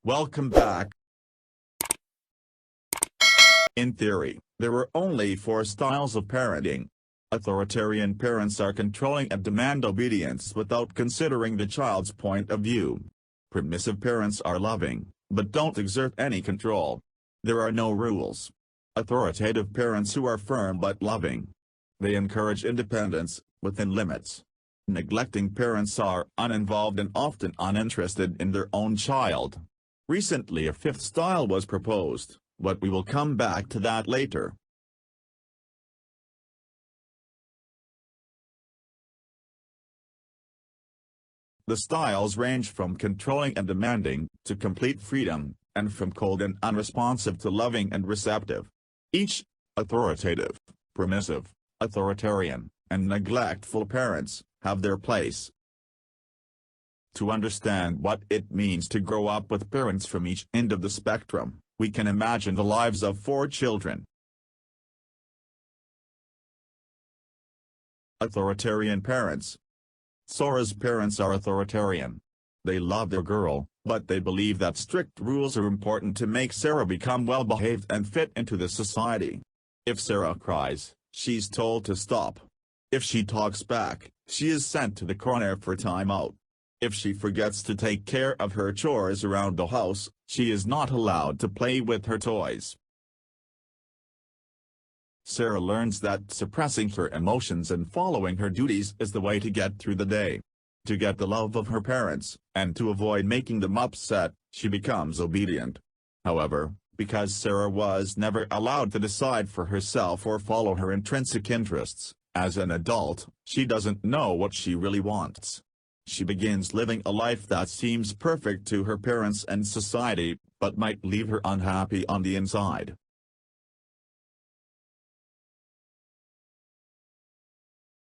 Welcome back. In theory, there are only 4 styles of parenting. Authoritarian parents are controlling and demand obedience without considering the child's point of view. Permissive parents are loving, but don't exert any control. There are no rules. Authoritative parents who are firm but loving. They encourage independence, within limits. Neglecting parents are uninvolved and often uninterested in their own child. Recently a 5th style was proposed, but we will come back to that later. The styles range from controlling and demanding, to complete freedom, and from cold and unresponsive to loving and receptive. Each, authoritative, permissive, authoritarian, and neglectful parents, have their place. To understand what it means to grow up with parents from each end of the spectrum, we can imagine the lives of 4 children. Authoritarian parents. Sora's parents are authoritarian. They love their girl, but they believe that strict rules are important to make Sarah become well-behaved and fit into the society. If Sarah cries, she's told to stop. If she talks back, she is sent to the corner for timeout. If she forgets to take care of her chores around the house, she is not allowed to play with her toys. Sarah learns that suppressing her emotions and following her duties is the way to get through the day. To get the love of her parents, and to avoid making them upset, she becomes obedient. However, because Sarah was never allowed to decide for herself or follow her intrinsic interests, as an adult, she doesn't know what she really wants. She begins living a life that seems perfect to her parents and society, but might leave her unhappy on the inside.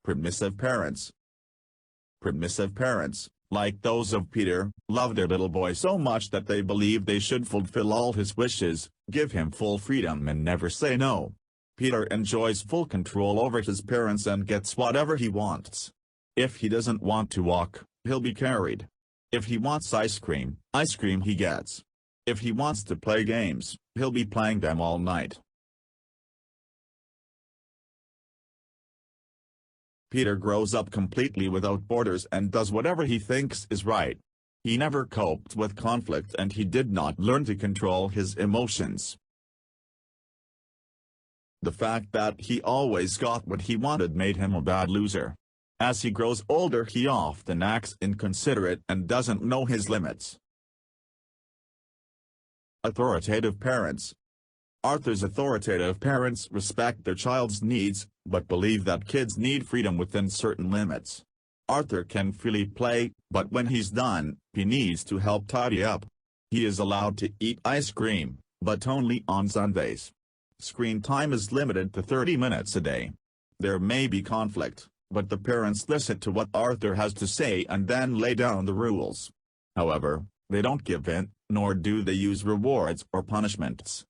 Permissive parents. Permissive parents, like those of Peter, love their little boy so much that they believe they should fulfill all his wishes, give him full freedom and never say no. Peter enjoys full control over his parents and gets whatever he wants. If he doesn't want to walk, he'll be carried. If he wants ice cream he gets. If he wants to play games, he'll be playing them all night. Peter grows up completely without borders and does whatever he thinks is right. He never coped with conflict and he did not learn to control his emotions. The fact that he always got what he wanted made him a bad loser. As he grows older he often acts inconsiderate and doesn't know his limits. Authoritative parents. Arthur's authoritative parents respect their child's needs, but believe that kids need freedom within certain limits. Arthur can freely play, but when he's done, he needs to help tidy up. He is allowed to eat ice cream, but only on Sundays. Screen time is limited to 30 minutes a day. There may be conflict, but the parents listen to what Arthur has to say and then lay down the rules. However, they don't give in, nor do they use rewards or punishments.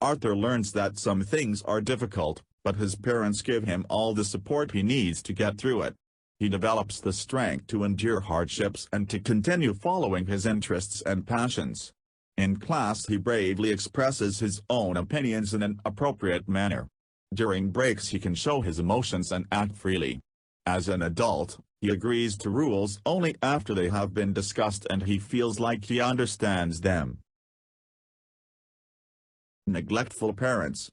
Arthur learns that some things are difficult, but his parents give him all the support he needs to get through it. He develops the strength to endure hardships and to continue following his interests and passions. In class he bravely expresses his own opinions in an appropriate manner. During breaks he can show his emotions and act freely. As an adult, he agrees to rules only after they have been discussed and he feels like he understands them. Neglectful parents.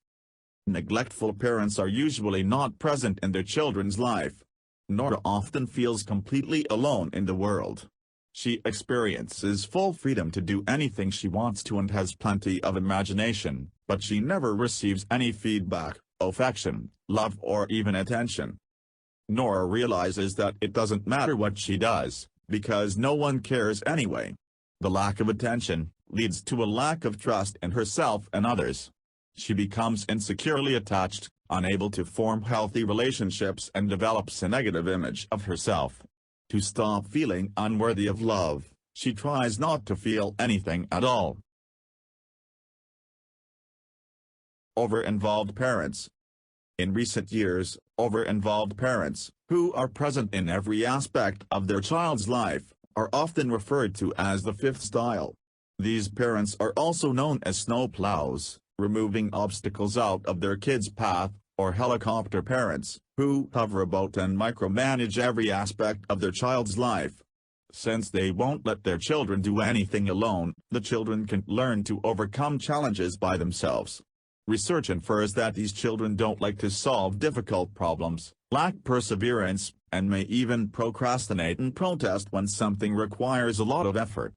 Neglectful parents are usually not present in their children's life. Nora often feels completely alone in the world. She experiences full freedom to do anything she wants to and has plenty of imagination, but she never receives any feedback, affection, love or even attention. Nora realizes that it doesn't matter what she does, because no one cares anyway. The lack of attention leads to a lack of trust in herself and others. She becomes insecurely attached, unable to form healthy relationships and develops a negative image of herself. To stop feeling unworthy of love, she tries not to feel anything at all. Over-involved parents. In recent years, over-involved parents, who are present in every aspect of their child's life, are often referred to as the 5th style. These parents are also known as snowplows, removing obstacles out of their kids' path, or helicopter parents, who hover about and micromanage every aspect of their child's life. Since they won't let their children do anything alone, the children can learn to overcome challenges by themselves. Research infers that these children don't like to solve difficult problems, lack perseverance, and may even procrastinate and protest when something requires a lot of effort.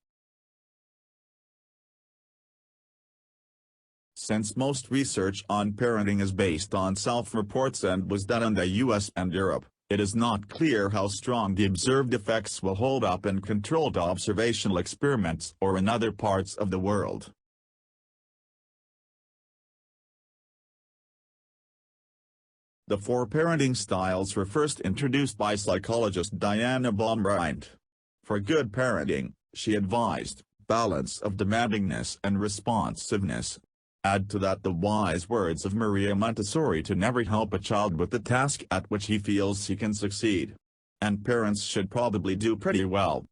Since most research on parenting is based on self-reports and was done in the US and Europe, it is not clear how strong the observed effects will hold up in controlled observational experiments or in other parts of the world. The 4 parenting styles were first introduced by psychologist Diana Baumrind. For good parenting, she advised, balance of demandingness and responsiveness. Add to that the wise words of Maria Montessori to never help a child with the task at which he feels he can succeed. And parents should probably do pretty well.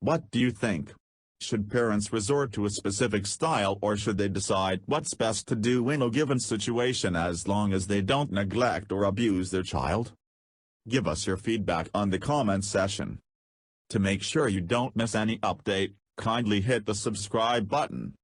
What do you think? Should parents resort to a specific style, or should they decide what's best to do in a given situation as long as they don't neglect or abuse their child? Give us your feedback on the comment section. To make sure you don't miss any update, kindly hit the subscribe button.